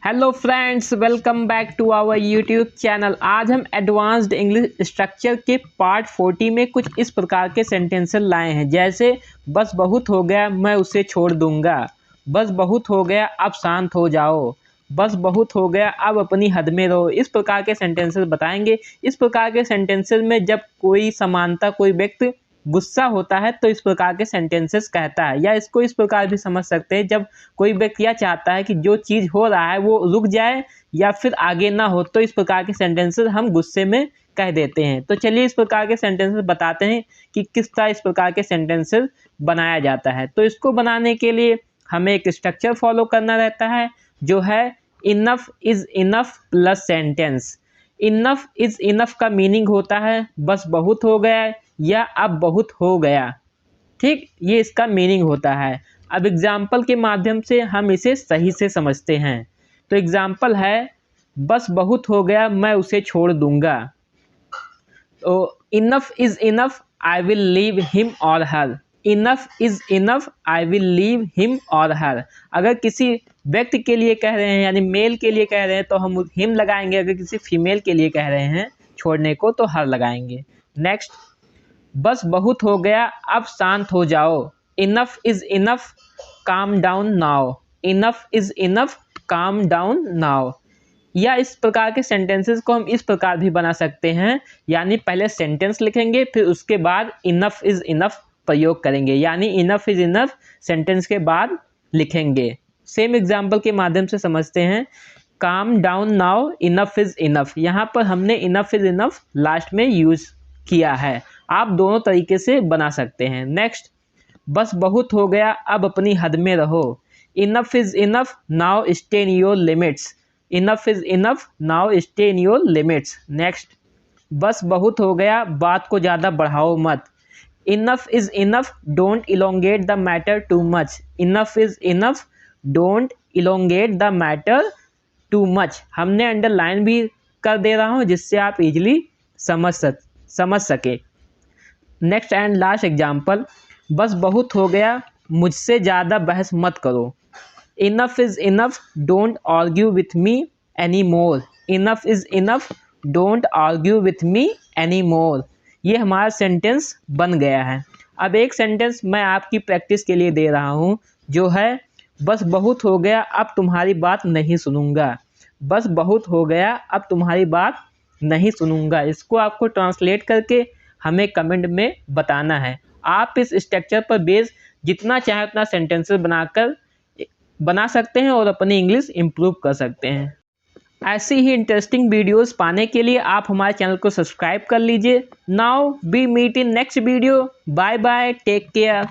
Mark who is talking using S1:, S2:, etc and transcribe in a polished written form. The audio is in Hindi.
S1: Hello friends, welcome back to our YouTube channel. आज हम एडवांस्ड इंग्लिश स्ट्रक्चर के पार्ट 40 में कुछ इस प्रकार के सेंटेंसेस लाए हैं, जैसे बस बहुत हो गया मैं उसे छोड़ दूंगा, बस बहुत हो गया अब शांत हो जाओ, बस बहुत हो गया अब अपनी हद में रहो। इस प्रकार के सेंटेंसेस बताएंगे। इस प्रकार के सेंटेंसेस में जब कोई समानता, कोई व्यक्ति गुस्सा होता है तो इस प्रकार के सेंटेंसेस कहता है, या इसको इस प्रकार भी समझ सकते हैं, जब कोई व्यक्ति यह चाहता है कि जो चीज़ हो रहा है वो रुक जाए या फिर आगे ना हो, तो इस प्रकार के सेंटेंसेस हम गुस्से में कह देते हैं। तो चलिए इस प्रकार के सेंटेंसेस बताते हैं कि किस तरह इस प्रकार के सेंटेंसेस बनाया जाता है। तो इसको बनाने के लिए हमें एक स्ट्रक्चर फॉलो करना रहता है, जो है enough is enough plus sentence. Enough is enough का मीनिंग होता है बस बहुत हो गया या अब बहुत हो गया। ठीक, ये इसका मीनिंग होता है। अब एग्जाम्पल के माध्यम से हम इसे सही से समझते हैं। तो एग्जाम्पल है, बस बहुत हो गया मैं उसे छोड़ दूंगा। तो enough is enough, I will leave him or her. Enough is enough, I will leave him or her. अगर किसी व्यक्ति के लिए कह रहे हैं, यानी मेल के लिए कह रहे हैं, तो हम हिम लगाएंगे। अगर किसी फीमेल के लिए कह रहे हैं छोड़ने को, तो हर लगाएंगे। नेक्स्ट, बस बहुत हो गया अब शांत हो जाओ। Enough is enough, calm down now. Enough is enough, calm down now. या इस प्रकार के सेंटेंसेस को हम इस प्रकार भी बना सकते हैं, यानी पहले सेंटेंस लिखेंगे, फिर उसके बाद इनफ इज इनफ प्रयोग करेंगे, यानी इनफ इज इनफ सेंटेंस के बाद लिखेंगे। सेम एग्जाम्पल के माध्यम से समझते हैं। Calm down now, enough is enough. यहाँ पर हमने इनफ इज इनफ लास्ट में यूज किया है। आप दोनों तरीके से बना सकते हैं। नेक्स्ट, बस बहुत हो गया अब अपनी हद में रहो। Enough is enough, now stay in your limits. Enough is enough, now stay in your limits. Next, बस बहुत हो गया बात को ज़्यादा बढ़ाओ मत। Enough is enough, don't elongate the matter too much. Enough is enough, don't elongate the matter too much. हमने अंडरलाइन भी कर दे रहा हूँ जिससे आप इजीली समझ सके। नेक्स्ट एंड लास्ट एग्जाम्पल, बस बहुत हो गया मुझसे ज़्यादा बहस मत करो। Enough is enough, don't argue with me any more. Enough is enough, don't argue with me any more. ये हमारा सेंटेंस बन गया है। अब एक सेंटेंस मैं आपकी प्रैक्टिस के लिए दे रहा हूँ, जो है बस बहुत हो गया अब तुम्हारी बात नहीं सुनूंगा। बस बहुत हो गया अब तुम्हारी बात नहीं सुनूंगा। इसको आपको ट्रांसलेट करके हमें कमेंट में बताना है। आप इस स्ट्रक्चर पर बेस जितना चाहे उतना सेंटेंसेस बना सकते हैं और अपनी इंग्लिश इम्प्रूव कर सकते हैं। ऐसी ही इंटरेस्टिंग वीडियोस पाने के लिए आप हमारे चैनल को सब्सक्राइब कर लीजिए। Now we meet in next video. Bye bye, take care.